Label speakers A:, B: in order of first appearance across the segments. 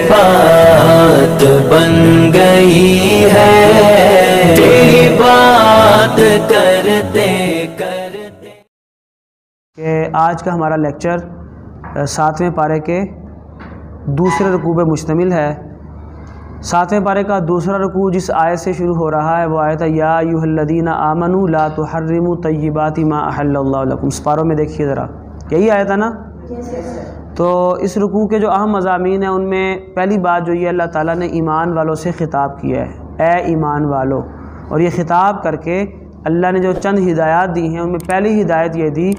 A: बात बन गई है, तेरी बात करते करते।
B: कि आज का हमारा लेक्चर 7वें पारे के दूसरे रुकू पे मुश्तमिल है। 7वें पारे का दूसरा रुकू जिस आयत से शुरू हो रहा है वो आयत है या अय्युहल्लज़ीना आमनू ला तुहर्रिमू तय्यिबाति मा अहल्लल्लाहु लकुम। इस पारों में देखिए ज़रा, यही आयत है ना। तो इस रुकू के जो अहम मज़ामीन हैं उनमें पहली बात जो ये अल्लाह ताला ने ईमान वालों से ख़िताब किया है, ए ईमान वालों। और ये ख़िताब करके अल्लाह ने जो चंद हिदायत दी हैं उनमें पहली हिदायत ये दी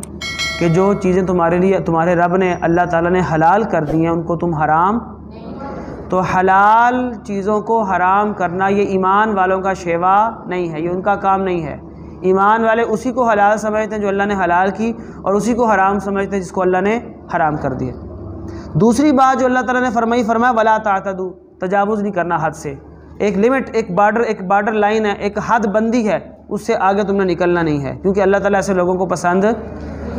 B: कि जो चीज़ें तुम्हारे लिए तुम्हारे रब ने अल्लाह ताला ने हलाल कर दी हैं उनको तुम हराम। तो हलाल चीज़ों को हराम करना ये ईमान वालों का शेवा नहीं है, ये उनका काम नहीं है। ईमान वाले उसी को हलाल समझते हैं जो अल्लाह ने हलाल की, और उसी को हराम समझते हैं जिसको अल्लाह ने हराम कर दिया। दूसरी बात जो अल्लाह ताला ने फरमाया वला तातदू, तजावुज़ नहीं करना हद से। एक लिमिट, एक बार्डर लाइन है, एक हद बंदी है, उससे आगे तुमने निकलना नहीं है, क्योंकि अल्लाह ताला ऐसे लोगों को पसंद।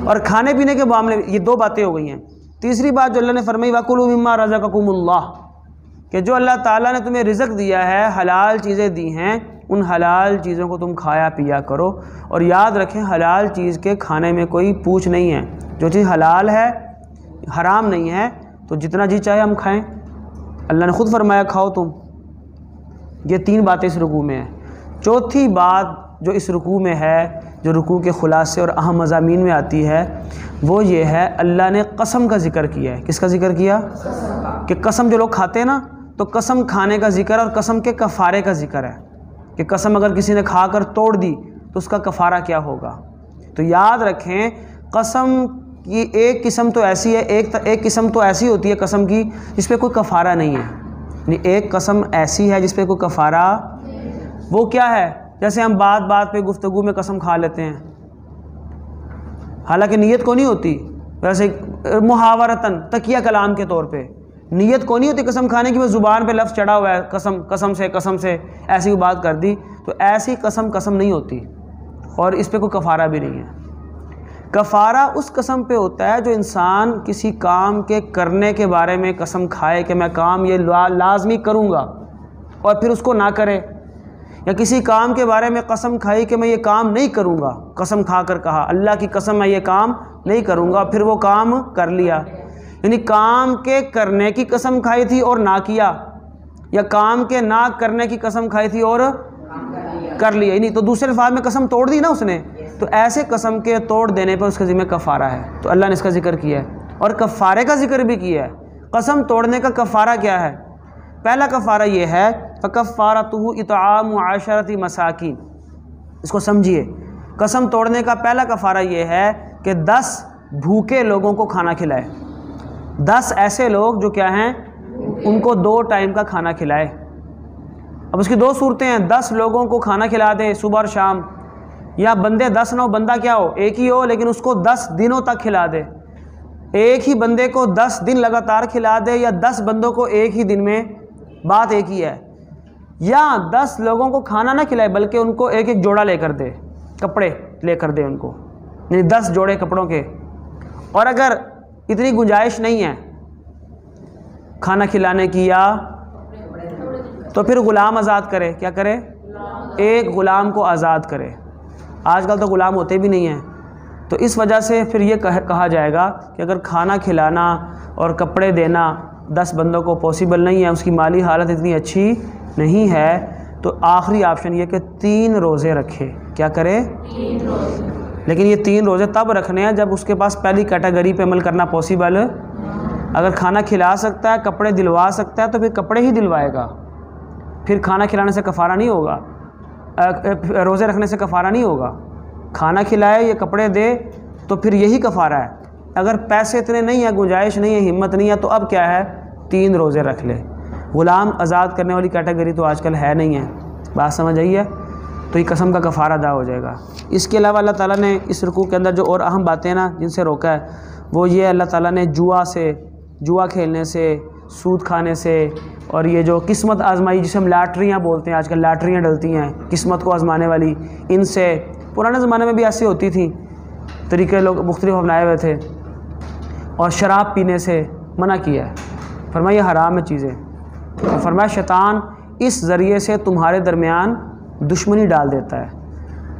B: और खाने पीने के मामले में ये दो बातें हो गई हैं। तीसरी बात जो अल्लाह ने फरमाई वकुलू मिम्मा रज़क़कुमुल्लाह, कि जो अल्लाह ताला ने तुम्हें रिज़्क़ दिया है, हलाल चीज़ें दी हैं, उन हलाल चीज़ों को तुम खाया पिया करो। और याद रखें हलाल चीज़ के खाने में कोई पूछ नहीं है। जो चीज़ हलाल है, हराम नहीं है, तो जितना जी चाहे हम खाएं। अल्लाह ने ख़ुद फरमाया खाओ तुम। ये तीन बातें इस रुकू में है। चौथी बात जो इस रुकू में है, जो रुकू के ख़ुलासे और अहम मज़ामीन में आती है, वो ये है अल्लाह ने कसम का ज़िक्र किया है। किसका ज़िक्र किया? कि कसम जो लोग खाते हैं ना, तो कसम खाने का ज़िक्र और कसम के कफ़ारे का ज़िक्र है कि कसम अगर किसी ने खाकर तोड़ दी तो उसका कफ़ारा क्या होगा। तो याद रखें कसम की एक किस्म तो ऐसी है, एक किस्म तो ऐसी होती है कसम की जिस पे कोई कफ़ारा नहीं है। यानी एक कसम ऐसी है जिस पे कोई कफ़ारा, वो क्या है? जैसे हम बात बात पे गुफ्तगू में कसम खा लेते हैं, हालांकि नीयत को नहीं होती। वैसे मुहावरतन तकिया कलाम के तौर पे नीयत को नहीं होती कसम खाने की, वो ज़ुबान पे लफ्ज़ चढ़ा हुआ है कसम कसम से ऐसी कोई बात कर दी, तो ऐसी कसम नहीं होती और इस पे कोई कफ़ारा भी नहीं है। कफ़ारा उस कसम पे होता है जो इंसान किसी काम के करने के बारे में कसम खाए कि मैं काम ये लाजमी करूँगा और फिर उसको ना करे, या किसी काम के बारे में कसम खाई कि मैं ये काम नहीं करूँगा, कसम खा कर कहा अल्लाह की कसम मैं ये काम नहीं करूँगा, फिर वो काम कर लिया। यानी काम के करने की कसम खाई थी और ना किया, या काम के ना करने की कसम खाई थी और कर लिया ही नहीं, तो दूसरे अल्फाज में कसम तोड़ दी ना उसने। तो ऐसे कसम के तोड़ देने पर उसके ज़िम्मे कफ़ारा है। तो अल्लाह ने इसका ज़िक्र किया है और कफ़ारे का ज़िक्र भी किया है। कसम तोड़ने का कफ़ारा क्या है? पहला कफ़ारा ये है फ़कफ़ारतुहु इत्आमु अशरति मसाकीन। इसको समझिए, कसम तोड़ने का पहला कफ़ारा ये है कि 10 भूखे लोगों को खाना खिलाए। 10 ऐसे लोग जो क्या हैं, उनको 2 टाइम का खाना खिलाए। अब उसकी 2 सूरतें हैं, 10 लोगों को खाना खिला दे सुबह और शाम, या बंदे 10 ना हो, बंदा क्या हो, एक ही हो, लेकिन उसको 10 दिनों तक खिला दे। एक ही बंदे को 10 दिन लगातार खिला दे, या 10 बंदों को एक ही दिन में, बात एक ही है। या 10 लोगों को खाना ना खिलाए बल्कि उनको एक एक जोड़ा लेकर दे, कपड़े लेकर दे उनको, यानी 10 जोड़े कपड़ों के। और अगर इतनी गुंजाइश नहीं है खाना खिलाने की, या तो फिर ग़ुलाम आज़ाद करे। क्या करे? एक ग़ुलाम को आज़ाद करे। आजकल तो ग़ुलाम होते भी नहीं हैं, तो इस वजह से फिर ये कहा जाएगा कि अगर खाना खिलाना और कपड़े देना 10 बंदों को पॉसिबल नहीं है, उसकी माली हालत इतनी अच्छी नहीं है, तो आखिरी ऑप्शन ये कि 3 रोज़े रखे। क्या करे? 3 रोज़े। लेकिन ये 3 रोज़े तब रखने हैं जब उसके पास पहली कैटेगरी पे अमल करना पॉसिबल। अगर खाना खिला सकता है, कपड़े दिलवा सकता है, तो फिर कपड़े ही दिलवाएगा। फिर खाना खिलाने से कफ़ारा नहीं होगा, रोज़े रखने से कफ़ारा नहीं होगा। खाना खिलाए या कपड़े दे तो फिर यही कफ़ारा है। अगर पैसे इतने नहीं है, गुंजाइश नहीं है, हिम्मत नहीं है, तो अब क्या है, 3 रोज़े रख ले। ग़ुलाम आज़ाद करने वाली कैटेगरी तो आजकल है नहीं है, बात समझ आई है। तो ये कसम का कफ़ारा अदा हो जाएगा। इसके अलावा अल्लाह ताला ने इस रुकू के अंदर जो और अहम बातें ना जिनसे रोका है, वो ये अल्लाह ताला ने जुआ खेलने से, सूद खाने से, और ये जो किस्मत आजमाई जिसे हम लॉटरियाँ बोलते हैं, आजकल लॉटरियाँ डलती हैं किस्मत को आजमाने वाली, इनसे, पुराने ज़माने में भी ऐसी होती थी, तरीके लोग मुख्तलिफ अपनाए हुए थे। और शराब पीने से मना किया है। फरमाया हराम है चीज़ें। तो फरमाया शैतान इस ज़रिए से तुम्हारे दरमियान दुश्मनी डाल देता है।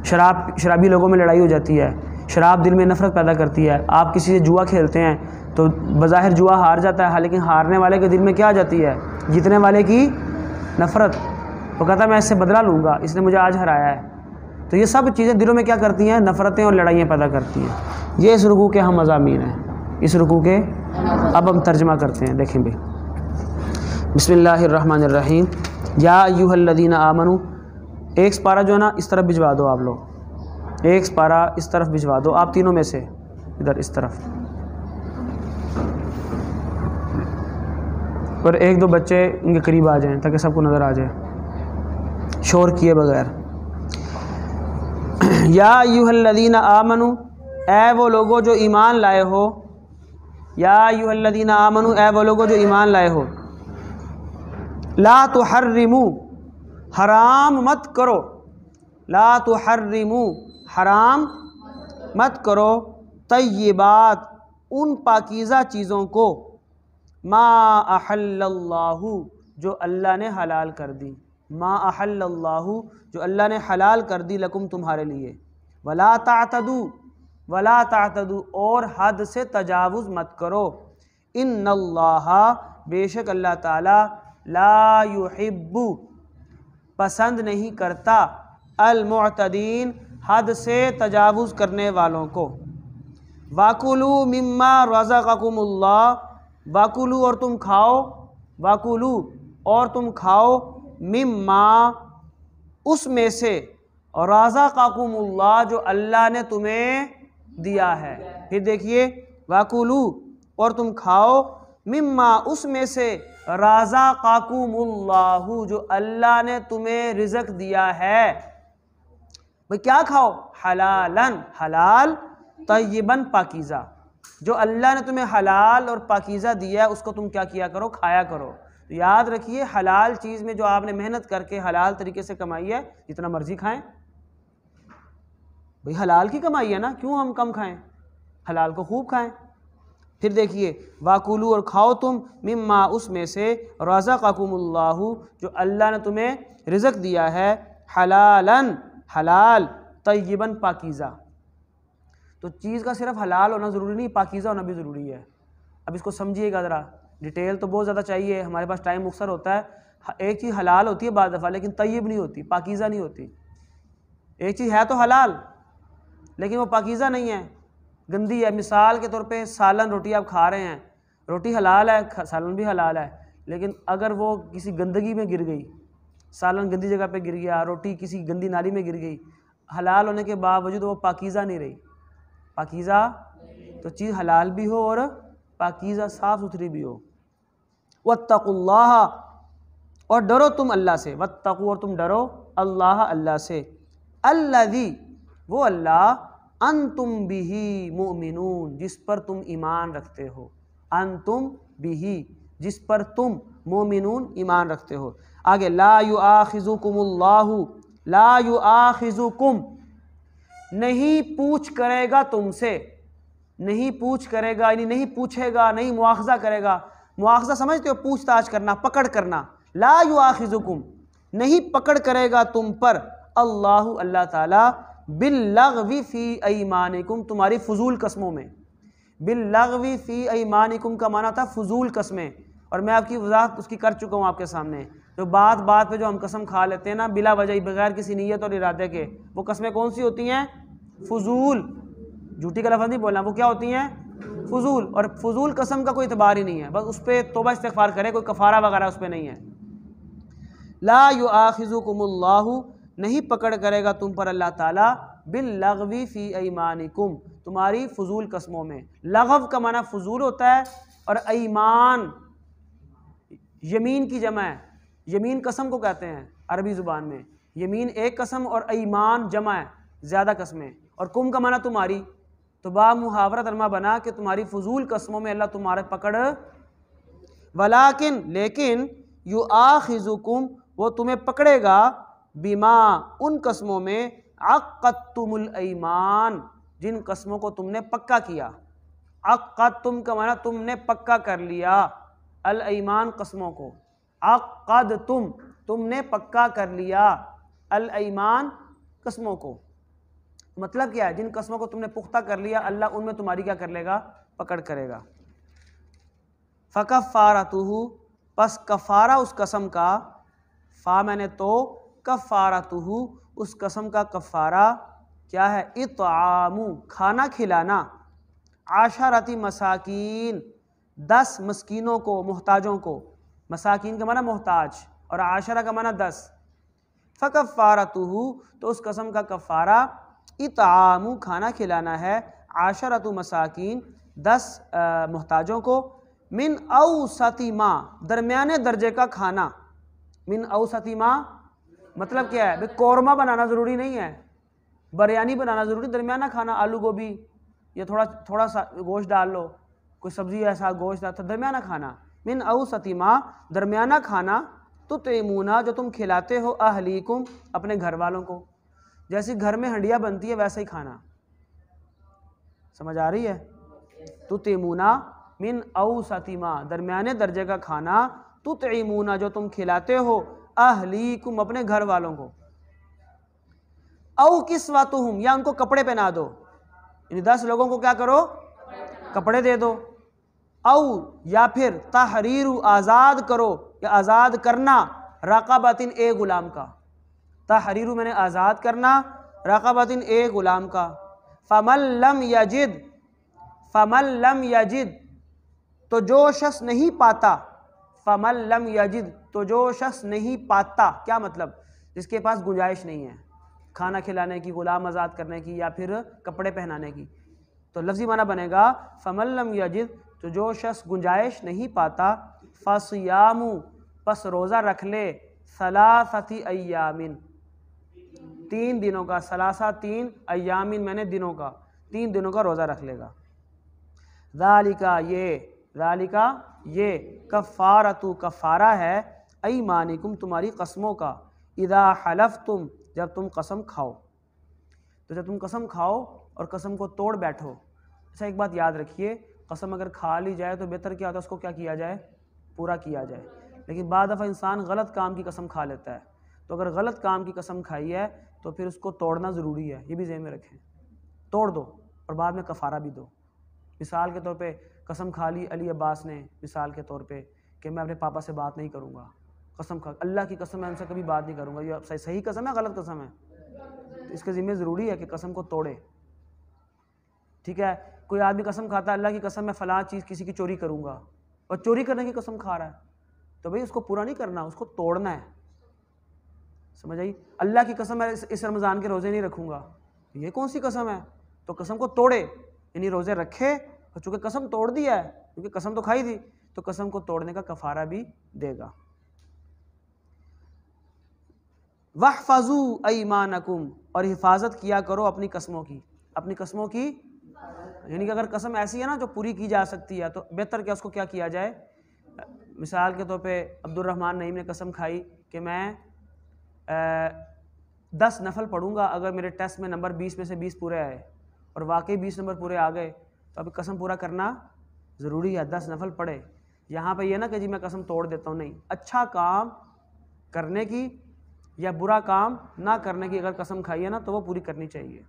B: शराबी लोगों में लड़ाई हो जाती है, शराब दिल में नफ़रत पैदा करती है। आप किसी से जुआ खेलते हैं तो बज़ाहिर जुआ हार जाता है, लेकिन हारने वाले के दिल में क्या आ जाती है? जीतने वाले की नफ़रत। वो कहता है मैं इससे बदला लूँगा, इसने मुझे आज हराया है। तो ये सब चीज़ें दिलों में क्या करती हैं? नफ़रतें और लड़ाइयाँ पैदा करती हैं। ये इस रुकू के हम मज़ामीन हैं, इस रुकू के। अब हम तर्जमा करते हैं, देखें भी। बिस्मिल्लाहिर्रहमानिर्रहीम। या अय्युहल्लज़ीना आमनू, एक स्पारा जो है ना इस तरफ भिजवा दो आप लोग, एक स्पारा इस तरफ भिजवा दो आप तीनों में से, इधर इस तरफ। और एक दो बच्चे इनके करीब आ जाएं ताकि सबको नज़र आ जाए शोर किए बगैर। या अय्युहल्लज़ीना आमनू, ऐ वो लोगो जो ईमान लाए हो। या अय्युहल्लज़ीना आमनू, ऐ वो लोगो जो ईमान लाए हो। ला तुहर्रिमू, हराम मत करो। ला तुहर्रिमू, हराम मत करो। तय्यिबात, उन पाकीज़ा चीज़ों को। मा अहल्लल्लाहु, जो अल्लाह ने हलाल कर दी। मा अहल्लल्लाहु, जो अल्लाह ने हलाल कर दी, लकुम तुम्हारे लिए। वला तातदू, वला तातदू, और हद से तजावुज़ मत करो। इन्नल्लाहा, बेशक अल्लाह ताला, ला युहिब्बु, पसंद नहीं करता, अल मुअतदीन, हद से तजावुज़ करने वालों को। वाकुलू मिम्मा रज़क़कुमुल्लाह, वाकुलू और तुम खाओ, वाकुलू और तुम खाओ, मिम्मा उसमें से, रज़क़कुमुल्लाह जो अल्लाह ने तुम्हें दिया है। फिर देखिए, वाकुलू और तुम खाओ, मिम्मा उसमें से, रज़क़कुमुल्लाहु जो अल्लाह ने तुम्हें रिज़्क़ दिया है। भाई क्या खाओ? हलालन, हलाल, तय्यबन, पाकीज़ा। जो अल्लाह ने तुम्हें हलाल और पाकीज़ा दिया है उसको तुम क्या किया करो? खाया करो। तो याद रखिए, हलाल चीज़ में जो आपने मेहनत करके हलाल तरीके से कमाई है, जितना मर्जी खाएं। भाई हलाल की कमाई है ना, क्यों हम कम खाएं? हलाल को खूब खाएं। फिर देखिए, वाकुलू और खाओ तुम, मिम्मा उसमें से, रज़क़कुमुल्लाहु जो अल्लाह ने तुम्हें रिज़्क़ दिया है, हलालन, हलाल, तय्यबन, पाकीज़ा। तो चीज़ का सिर्फ हलाल होना ज़रूरी नहीं, पाकीज़ा होना भी ज़रूरी है। अब इसको समझिएगा ज़रा, डिटेल तो बहुत ज़्यादा चाहिए, हमारे पास टाइम मुख्तसर होता है। एक चीज़ हलाल होती है बाद दफ़ा, लेकिन तय्यब नहीं होती, पाकीज़ा नहीं होती। एक चीज़ है तो हलाल, लेकिन वो पाकीज़ा नहीं है, गंदी है। मिसाल के तौर पे सालन रोटी आप खा रहे हैं, रोटी हलाल है, सालन भी हलाल है, लेकिन अगर वो किसी गंदगी में गिर गई, सालन गंदी जगह पे गिर गया, रोटी किसी गंदी नाली में गिर गई, हलाल होने के बावजूद वो पाकीज़ा नहीं रही। पाकीज़ा तो चीज़ हलाल भी हो और पाकीज़ा साफ़ सुथरी भी हो। वत्तकुल्लाह, और डरो तुम अल्लाह से। वत्तकू, और तुम डरो अल्लाह, अल्लाह से। अल्लज़ी, वो अल्लाह, अंतुम बिही मुमिनून, जिस पर तुम ईमान रखते हो। अंतुम बिही, जिस पर तुम मुमिनून ईमान रखते हो। आगे, ला युआखिज़ुकुमुल्लाहु, ला युआखिज़ुकुम, नहीं पूछ करेगा तुमसे, नहीं पूछ करेगा यानी नहीं पूछेगा, नहीं मुआखज़ा करेगा। मुआखज़ा समझते हो? पूछताछ करना, पकड़ करना। ला युआखिज़ुकुम, नहीं पकड़ करेगा तुम पर, अल्लाहु, अल्लाह ताला, बिल्लग़वी फ़ी अयमानिकुम, तुम्हारी फ़ुज़ूल कस्मों में। बिल्लग़वी फ़ी अयमानिकुम का माना था फ़ुज़ूल कस्में, और मैं आपकी वज़ाहत उसकी कर चुका हूँ आपके सामने। जो बात बात पे जो हम कसम खा लेते हैं ना बिला वजह, बगैर किसी नीयत और इरादे के, वो कस्में कौन सी होती हैं? फ़ुज़ूल। झूठी का लफ्ज़ नहीं बोलना, वो क्या होती हैं? फ़ुज़ूल। और फ़ुज़ूल कसम का कोई इतबार ही नहीं है, बस उस पर तौबा इस्तिग़फ़ार करे, कोई कफ़ारा वगैरह उस पर नहीं है। ला युआखिज़ुकुमुल्लाहु, नहीं पकड़ करेगा तुम पर अल्लाह ताला, बिल्लग़वी फ़ी अयमानिकुम, तुम्हारी फ़ुज़ूल कस्मों में। लगव का माना फ़ुज़ूल होता है, और अयमान यमीन की जमा है। यमीन कसम को कहते हैं अरबी ज़ुबान में। यमीन एक कसम और अयमान जमा है, ज़्यादा कस्में। और कुम का माना तुम्हारी, तो बा मुहावरा तरमा बना कि तुम्हारी फ़ुज़ूल कस्मों में अल्लाह तुम्हारे पकड़। वलाकिन, लेकिन, युआखिज़ुकुम, वो तुम्हें पकड़ेगा, बिमा, उन कस्मों में, अक़्क़दतुमुल अयमान, जिन कस्मों को तुमने पक्का किया। अक़्क़दतुम का माना तुमने पक्का कर लिया। अल ईमान कस्मों को, अक़द तुमने पक्का कर लिया, अल ईमान कस्मों को। मतलब क्या है, जिन कस्मों को तुमने पुख्ता कर लिया अल्लाह उनमें तुम्हारी क्या कर लेगा, पकड़ करेगा। फ़कफ़ारतुहु, पस कफ़ारा उस कसम का, फ़ा मैंने तो, कफ़ारतुहु उस कसम का कफ़ारा क्या है, इत्आमु खाना खिलाना, आशरती मसाकीन 10 मस्कीनों को, मोहताजों को। मसाकीन का माना मोहताज और आशरा का माना 10। फ़कफ़ारतुहु तो उस कसम का कफ़ारा इत्आमु खाना खिलाना है, आशरतु मसाकीन 10 मोहताजों को, मिन औसती मा दरमियाने दर्जे का खाना। मिन औसती मा मतलब क्या है, भाई कौरमा बनाना ज़रूरी नहीं है, बिरयानी बनाना ज़रूरी, दरमियाना खाना, आलू गोभी या थोड़ा सा गोश्त डाल लो, कोई सब्ज़ी ऐसा गोश्त डाल, दरमियाना खाना। मिन औसती मा दरमियाना खाना, तुतइमूना जो तुम खिलाते हो, अहलीकुम अपने घर वालों को। जैसी घर में हंडिया बनती है वैसा ही खाना, समझ आ रही है। तुतइमूना मिन औसती मा दरमियाने दर्जे का खाना, तुतइमूना जो तुम खिलाते हो, अहलीकुम अपने घर वालों को। औ किस्वतुहुम या उनको कपड़े पहना दो, यानी 10 लोगों को क्या करो, कपड़े दे दो। औ या फिर तहरीरु आज़ाद करो या आज़ाद करना, रक़बतिन ए गुलाम का। तहरीरु मैंने आज़ाद करना, रक़बतिन ए गुलाम का। फ़मन लम यजिद तो जो शख्स नहीं पाता, फ़मन लम यजिद तो जो शख्स नहीं पाता, क्या मतलब, जिसके पास गुंजाइश नहीं है खाना खिलाने की, गुलाम आज़ाद करने की या फिर कपड़े पहनाने की, तो लफ्ज़ी माना बनेगा फ़मन लम यजिद तो जो शख्स गुंजाइश नहीं पाता, फ़सियामु बस रोज़ा रख ले, सलासति अय्यामिन 3 दिनों का, सलासा 3 अय्यामिन मैंने दिनों का, 3 दिनों का रोज़ा रख लेगा। ज़ालिका ये कफ़ारतु कफ़ारा है, अयमानिकुम तुम्हारी कसमों का, इदा हलफ्तुम जब तुम कसम खाओ। तो जब तुम कसम खाओ और कसम को तोड़ बैठो। अच्छा एक बात याद रखिए, कसम अगर खा ली जाए तो बेहतर क्या होता है, उसको क्या किया जाए, पूरा किया जाए। लेकिन बाद दफ़ा इंसान गलत काम की कसम खा लेता है, तो अगर गलत काम की कसम खाई है तो फिर उसको तोड़ना ज़रूरी है, ये भी ज़हन में रखें। तोड़ दो और बाद में कफ़ारा भी दो। मिसाल के तौर पे कसम खा ली अली अब्बास ने, मिसाल के तौर पे कि मैं अपने पापा से बात नहीं करूँगा, कसम खा, अल्लाह की कसम मैं उनसे कभी बात नहीं करूँगा, ये सही कसम है गलत कसम है, तो इसके ज़िम्मे ज़रूरी है कि कसम को तोड़े। ठीक है, कोई आदमी कसम खाता है अल्लाह की कसम मैं फ़लाँ चीज़ किसी की चोरी करूँगा, और चोरी करने की कसम खा रहा है, तो भाई उसको पूरा नहीं करना, उसको तोड़ना है, समझ आई। अल्लाह की कसम मैं इस रमज़ान के रोज़े नहीं रखूँगा, ये कौन सी कसम है, तो कसम को तोड़े, यानी रोज़े रखे और चूँकि कसम तोड़ दिया है, क्योंकि कसम तो खाई थी, तो कसम को तोड़ने का कफ़ारा भी देगा। वहफ़ज़ू अयमानकुम और हिफाजत किया करो अपनी कस्मों की, अपनी कस्मों की, यानी कि अगर कसम ऐसी है ना जो पूरी की जा सकती है तो बेहतर क्या उसको क्या किया जाए। मिसाल के तौर पे अब्दुर्रहमान नईम ने कसम खाई कि मैं 10 नफल पढ़ूंगा अगर मेरे टेस्ट में नंबर 20 में से 20 पूरे आए, और वाकई 20 नंबर पूरे आ गए, तो अभी कसम पूरा करना ज़रूरी है, 10 नफल पढ़े। यहाँ पे ये ना कि जी मैं कसम तोड़ देता हूँ, नहीं, अच्छा काम करने की या बुरा काम ना करने की अगर कसम खाई है ना तो वो पूरी करनी चाहिए।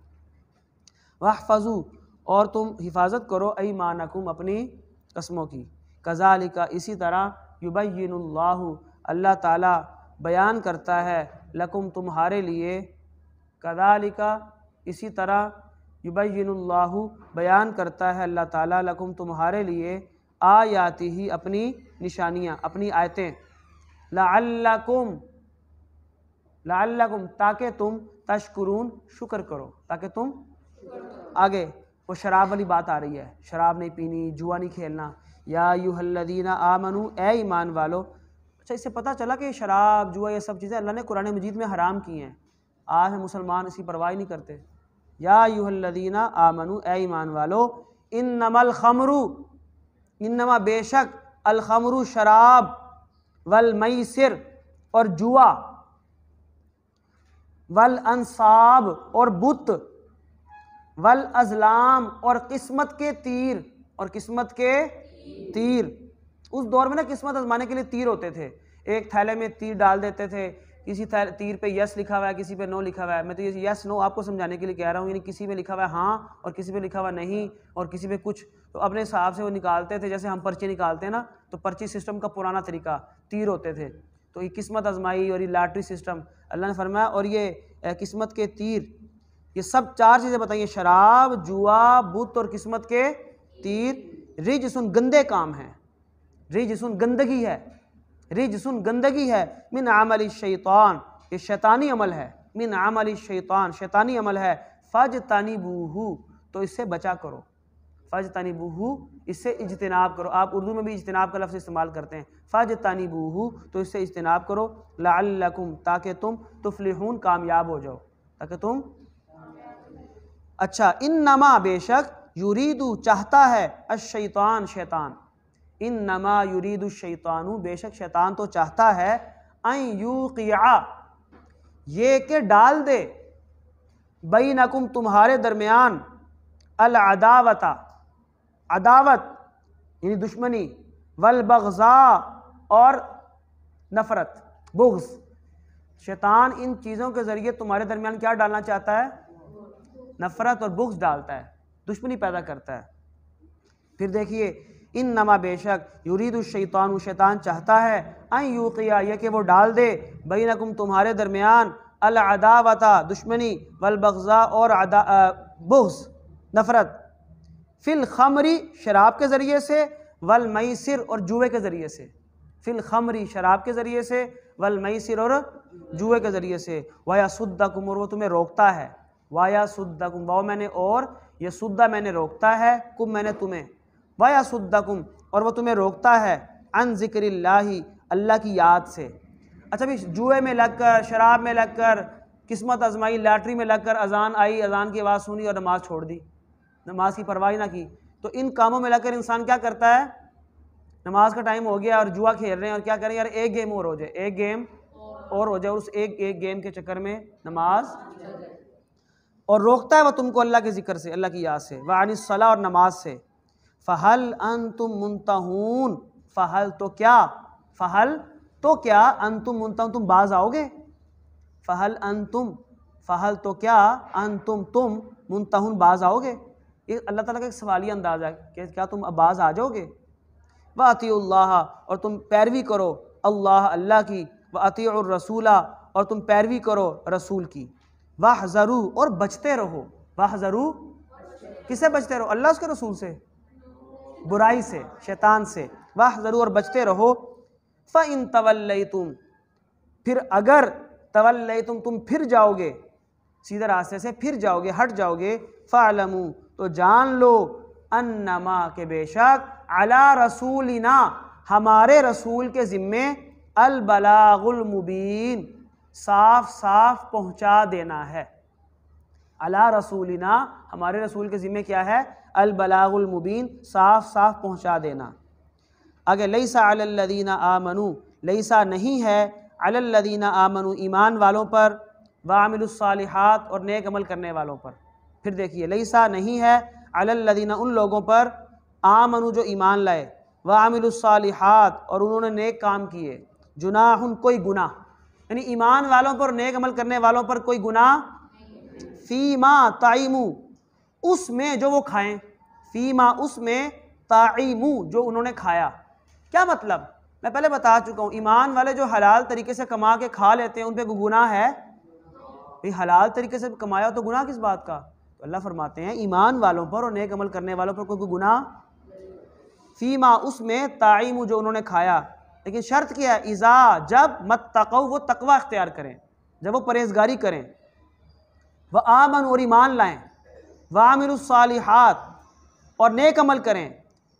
B: वहफ़ज़ू और तुम हिफाजत करो अयमानकुम अपनी कस्मों की, कज़ालिका इसी तरह युबय्यिनुल्लाहु अल्लाह ताला बयान करता है, लकुम तुम्हारे लिए, कज़ालिका इसी तरह, युबय्यिनुल्लाहु बयान करता है अल्लाह ताला, लकुम तुम्हारे लिए, आयातिही अपनी निशानियाँ, अपनी आयतें, लअल्लकुम ताकि तुम, तशकुरून शुक्र करो, ताकि तुम, आगे वो शराब वाली बात आ रही है, शराब नहीं पीनी, जुआ नहीं खेलना, या अय्युहल्लज़ीना आमनू ए ईमान वालो। अच्छा इससे पता चला कि शराब जुआ ये सब चीज़ें अल्लाह ने कुरान मजीद में हराम की हैं, आज हम मुसलमान इसकी परवाह नहीं करते। या अय्युहल्लज़ीना आमनू ए ईमान वालो, इन्नमल खमरू इन्नमा बेशक, अल खमरू शराब, वल मैसिर और जुआ, वल अंसाब और बुत, वल अज़लाम और किस्मत के तीर, और किस्मत के तीर, उस दौर में ना किस्मत आजमाने के लिए तीर होते थे, एक थैले में तीर डाल देते थे, किसी तीर पे यस लिखा हुआ है, किसी पे नो लिखा हुआ है। मैं तो ये यस नो आपको समझाने के लिए कह रहा हूँ, यानी किसी पे लिखा हुआ है हाँ और किसी पे लिखा हुआ नहीं और किसी पे कुछ, तो अपने हिसाब से वो निकालते थे, जैसे हम पर्ची निकालते हैं ना, तो पर्ची सिस्टम का पुराना तरीका, तीर होते थे। तो ये किस्मत आजमाई और ये लॉटरी सिस्टम अल्लाह ने फरमाया, और ये किस्मत के तीर, ये सब चार चीज़ें बताइए, शराब, जुआ, बुत और किस्मत के तीर रिजसुन गंदे काम हैं, रिजसुन गंदगी है, रिजसुन गंदगी है, मिन अमली शैतान, ये शैतानी अमल है, मिन अमली शैतान, शैतानी अमल है, फजतनिबूहु, तो इससे बचा करो, फजतनिबूहु, इससे इज्तिनाब करो। आप उर्दू में भी इज्तिनाब का लफ्ज़ इस्तेमाल करते हैं, फजतनिबूहु, तो इससे इज्तिनाब करो, लअल्लकुम, ताकि तुम तुफलिहून, कामयाब हो जाओ, ताकि तुम। अच्छा, इन्नमा, बेशक, युरीदु, चाहता है, अश-शैतान, शैतान, इन्नमा युरीदु शैतानु, बेशक शैतान तो चाहता है, अन यूक़िया, ये कि डाल दे, बैनकुम, तुम्हारे दरमियान, अल अदावता, अदावत यानी दुश्मनी, वल बग़ज़ा, और नफ़रत, बुग़्ज़। शैतान इन चीज़ों के ज़रिए तुम्हारे दरमियान क्या डालना चाहता है? नफ़रत और बुग़्ज़ डालता है, दुश्मनी पैदा करता है। फिर देखिए, इन्नमा, बेशक, युरीदु शैतान, शैतान चाहता है, अन यूक़िया, यह कि वो डाल दे, बैनकुम, तुम्हारे दरमियान, अल अदावता, दुश्मनी, वल बग़ज़ा, और बुग़्ज़, नफ़रत, फिल खमरी, शराब के ज़रिए से, वल मैसिर, और जुए के ज़रिए से, फिल खमरी, शराब के ज़रिए से, वल मैसिर, और जुए के ज़रिए से, वयसुद्दकुम, और वो तुम्हें रोकता है, वयसुद्दकुम, वाव मैंने और, ये सुद्दा मैंने रोकता है, कुम मैंने तुम्हें, वयसुद्दकुम, और वो तुम्हें रोकता है, अन ज़िक्रिल्लाहि, अल्लाह की याद से। अच्छा भी, जुए में लगकर, शराब में लगकर, किस्मत आजमाई, लॉटरी में लगकर, अजान आई, अजान की आवाज़ सुनी और नमाज़ छोड़ दी, नमाज की परवाही ना की, तो इन कामों में लगकर इंसान क्या करता है? नमाज का टाइम हो गया और जुआ खेल रहे हैं, और क्या करें यार, एक गेम और हो जाए, एक गेम और हो जाए, उस एक गेम के चक्कर में नमाज, और रोकता है वह तुमको अल्लाह के ज़िक्र से, अल्लाह की याद से, व अनिस सला, और नमाज से। फ़हल अंतुम मुंतहून, फ़हल तो क्या, फ़हल तो क्या, अंतुम मुंतहून, तुम बाज आओगे, फ़हल अंतुम, फ़हल तो क्या, अंतुम, तुम, मुंतहून, बाज आओगे। ये अल्लाह ताला का एक सवालिया अंदाज़ है कि क्या तुम अब बाज आ जाओगे। व अतीउल्लाह, और तुम पैरवी करो, अल्लाह, अल्लाह की, व अतीउर रसूला, और तुम पैरवी करो रसूल की, वहज़रू, और बचते रहो, वहज़रू, किससे बचते रहो? अल्लाह उसके रसूल से, बुराई से, शैतान से, वहज़रू, और बचते रहो। फ़इन तवल्लैतुम, फिर अगर, तवल्लैतुम, तुम फिर जाओगे, सीधे रास्ते से फिर जाओगे, हट जाओगे, फ़अलमू, तो जान लो, अन्नमा, के बेशक, अला रसूलिना, हमारे रसूल के ज़िम्मे, अल बलागुल मुबीन, साफ साफ पहुँचा देना है। अला रसूलिना, हमारे रसूल के ज़िम्मे क्या है? अल बलागुल मुबीन, साफ साफ पहुँचा देना। आगे, लैसा अलल्लज़ीना आमनू, लैसा नहीं है, अलल्लज़ीना आमनू, ईमान वालों पर, वामिलुस्सालिहात, और नेक अमल करने वालों पर। फिर देखिए, लैसा नहीं है, अलल्लज़ीना, उन लोगों पर, आमनू, जो ईमान लाए, वामिलुस्सालिहात, और उन्होंने नेक काम किए, जुनाहुन, कोई गुनाह, यानी ईमान वालों पर, नेक अमल करने वालों पर कोई गुनाह, फ़ीमा ताइमू, उसमें जो वो खाएं, फ़ीमा, उसमें, ताइमू, जो उन्होंने खाया। क्या मतलब? मैं पहले बता चुका हूँ, ईमान वाले जो हलाल तरीके से कमा के खा लेते हैं, उन पर कोई गुनाह है? भाई हलाल तरीके से कमाया तो गुनाह किस बात का? तो अल्लाह फरमाते हैं, ईमान वालों पर और नेक अमल करने वालों पर कोई गुनाह, फ़ीमा, उसमें, ताइमू, जो उन्होंने खाया। लेकिन शर्त क्या है? इज़ा, जब, मत्तक़ौ, वो तकवा अख्तियार करें, जब वो परहेज़गारी करें, व आमन, और ईमान लाएँ, व आमिलुस्सालिहात, और नेक अमल करें,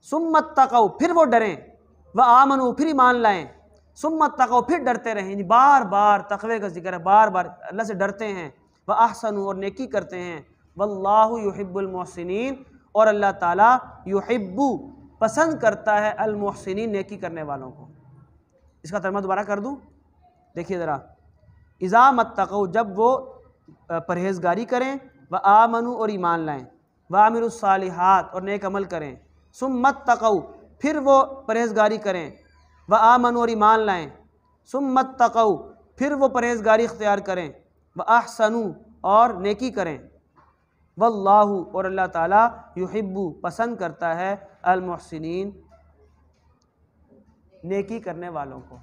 B: सुम्मत्तक़ौ, फिर वो डरें, व आमनु, फिर ईमान लाएँ, सुम्मत्तक़ौ, फिर डरते रहें, बार बार तक़वे का जिक्र है, बार बार अल्लाह से डरते हैं, व अहसनु, और नेकी करते हैं, वल्लाहु युहिब्बुल मुहसिनीन, और अल्लाह ताला युहिब्बु, पसंद करता है, अल मुहसिनीन, नेकी करने वालों को। इसका तर्जुमा दोबारा कर दूँ, देखिए ज़रा, इज़ा मत्तक़ौ, जब वो परहेज़गारी करें, व आमनु, और ईमान लाएँ, व आमिलुस्सालिहात, और नेक अमल करें, सुम्मत्तक़ौ, फिर वो परहेज़गारी करें, व आमन और ईमान लाएँ, सुम्मत तक़ऊ फिर वो परहेज़गारी इख्तियार करें, व अहसनु और नेकी करें, वल्लाहु और अल्लाह ताला युहिब्बु पसंद करता है अल मुहसिनीन नेकी करने वालों को।